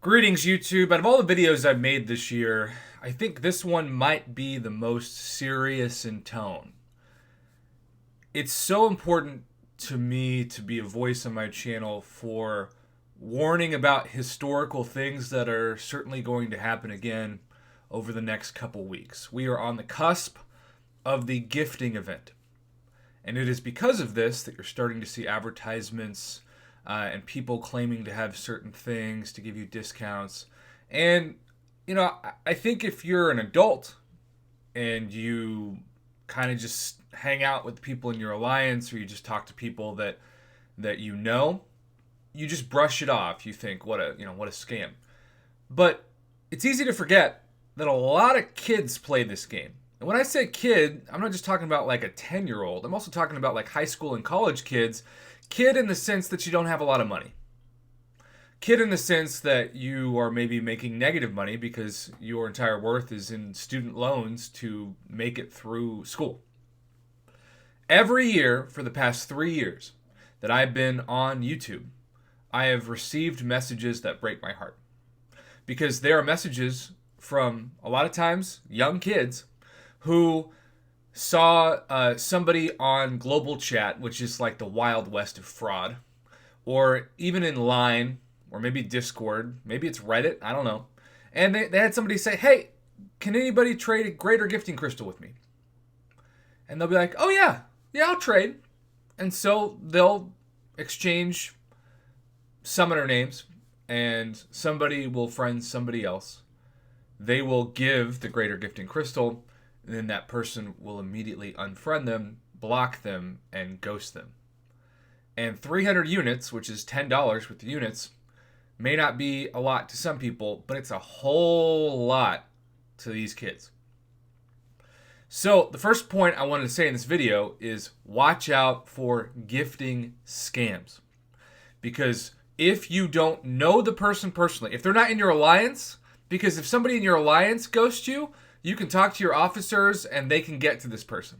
Greetings, YouTube. Out of all the videos I've made this year, I think this one might be the most serious in tone. It's so important to me to be a voice on my channel for warning about historical things that are certainly going to happen again over the next couple weeks. We are on the cusp of the gifting event. And it is because of this that you're starting to see advertisements and people claiming to have certain things to give you discounts. And, I think if you're an adult and you kind of just hang out with people in your alliance, or you just talk to people that you just brush it off. You think, what a scam. But it's easy to forget that a lot of kids play this game. And when I say kid, I'm not just talking about like a 10-year-old. I'm also talking about like high school and college kids. Kid in the sense that you don't have a lot of money. Kid in the sense that you are maybe making negative money because your entire worth is in student loans to make it through school. Every year for the past 3 years that I've been on YouTube, I have received messages that break my heart. Because there are messages from, a lot of times, young kids who saw somebody on Global Chat, which is like the Wild West of fraud, or even in Line, or maybe Discord, maybe it's Reddit, I don't know. And they had somebody say, hey, can anybody trade a greater gifting crystal with me? And they'll be like, oh yeah, I'll trade. And so they'll exchange summoner names, and somebody will friend somebody else. They will give the greater gifting crystal, and then that person will immediately unfriend them, block them, and ghost them. And 300 units, which is $10 with the units, may not be a lot to some people, but it's a whole lot to these kids. So the first point I wanted to say in this video is watch out for gifting scams. Because if you don't know the person personally, if they're not in your alliance, because if somebody in your alliance ghosts you, you can talk to your officers and they can get to this person.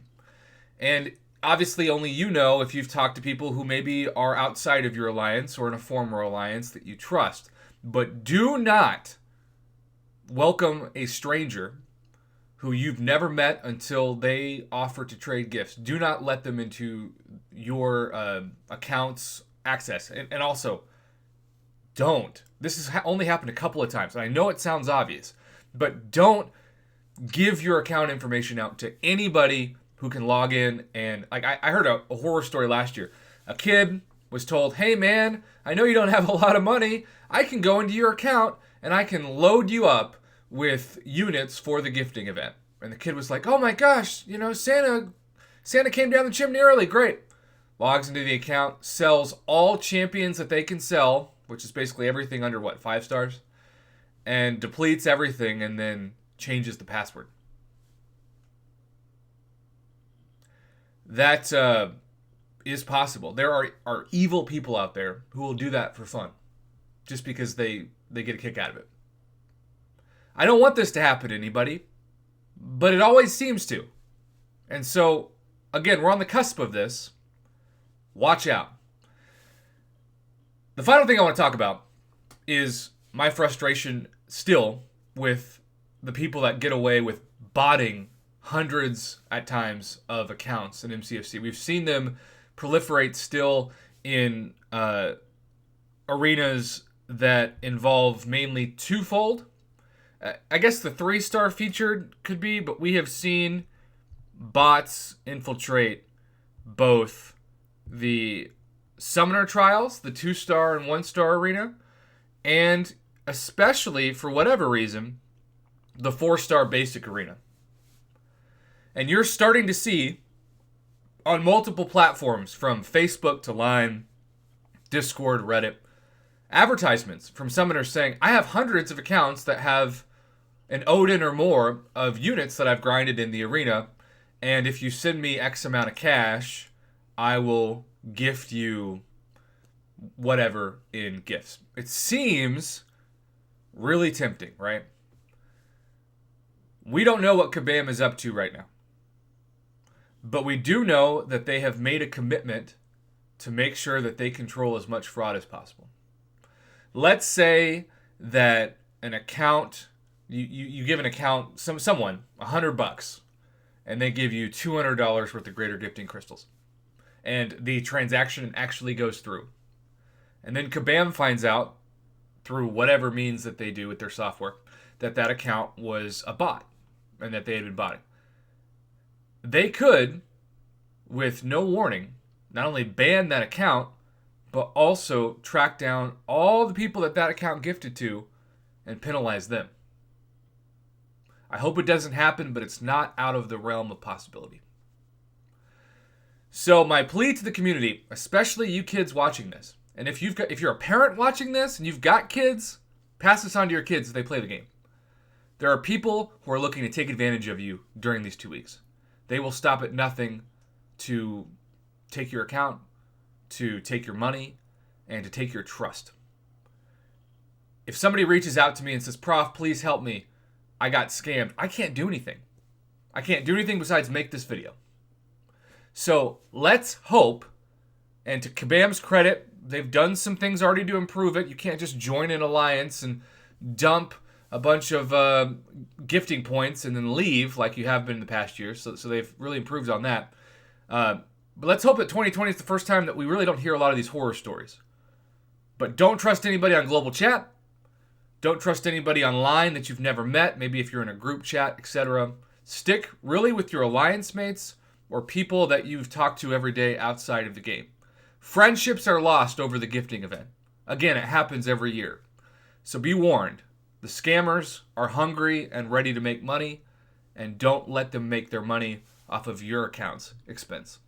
And obviously only you know if you've talked to people who maybe are outside of your alliance or in a former alliance that you trust. But do not welcome a stranger who you've never met until they offer to trade gifts. Do not let them into your account's access. And also, don't. This has only happened a couple of times. And I know it sounds obvious, but don't give your account information out to anybody who can log in. And like I heard a horror story last year. A kid was told, hey man, I know you don't have a lot of money. I can go into your account and I can load you up with units for the gifting event. And the kid was like, oh my gosh, Santa came down the chimney early. Great. Logs into the account, sells all champions that they can sell, which is basically everything under 5 stars, and depletes everything and then changes the password. That is possible. There are evil people out there who will do that for fun, just because they get a kick out of it. I don't want this to happen to anybody, but it always seems to. And so, again, we're on the cusp of this. Watch out. The final thing I want to talk about is my frustration still with the people that get away with botting hundreds at times of accounts in MCFC. We've seen them proliferate still in arenas that involve mainly twofold. I guess the 3-star featured could be, but we have seen bots infiltrate both the Summoner Trials, the 2-star and 1-star arena, and especially, for whatever reason, the 4-star basic arena. And you're starting to see on multiple platforms, from Facebook to Line, Discord, Reddit, advertisements from summoners saying, I have hundreds of accounts that have an Odin or more of units that I've grinded in the arena, and if you send me X amount of cash, I will gift you whatever in gifts. It seems really tempting, right? We don't know what Kabam is up to right now. But we do know that they have made a commitment to make sure that they control as much fraud as possible. Let's say that an account, you give an account, someone $100, and they give you $200 worth of greater gifting crystals. And the transaction actually goes through. And then Kabam finds out, through whatever means that they do with their software, that account was a bot and that they had been botting. They could, with no warning, not only ban that account, but also track down all the people that account gifted to and penalize them. I hope it doesn't happen, but it's not out of the realm of possibility. So my plea to the community, especially you kids watching this, and if you're a parent watching this and you've got kids, pass this on to your kids as they play the game. There are people who are looking to take advantage of you during these 2 weeks. They will stop at nothing to take your account, to take your money, and to take your trust. If somebody reaches out to me and says, "Prof, please help me, I got scammed," I can't do anything. I can't do anything besides make this video. So let's hope, and to Kabam's credit, they've done some things already to improve it. You can't just join an alliance and dump a bunch of gifting points and then leave like you have been in the past years. So they've really improved on that. But let's hope that 2020 is the first time that we really don't hear a lot of these horror stories. But don't trust anybody on global chat. Don't trust anybody online that you've never met, maybe if you're in a group chat, etc. Stick really with your alliance mates or people that you've talked to every day outside of the game. Friendships are lost over the gifting event. Again, it happens every year. So be warned. The scammers are hungry and ready to make money, and don't let them make their money off of your account's expense.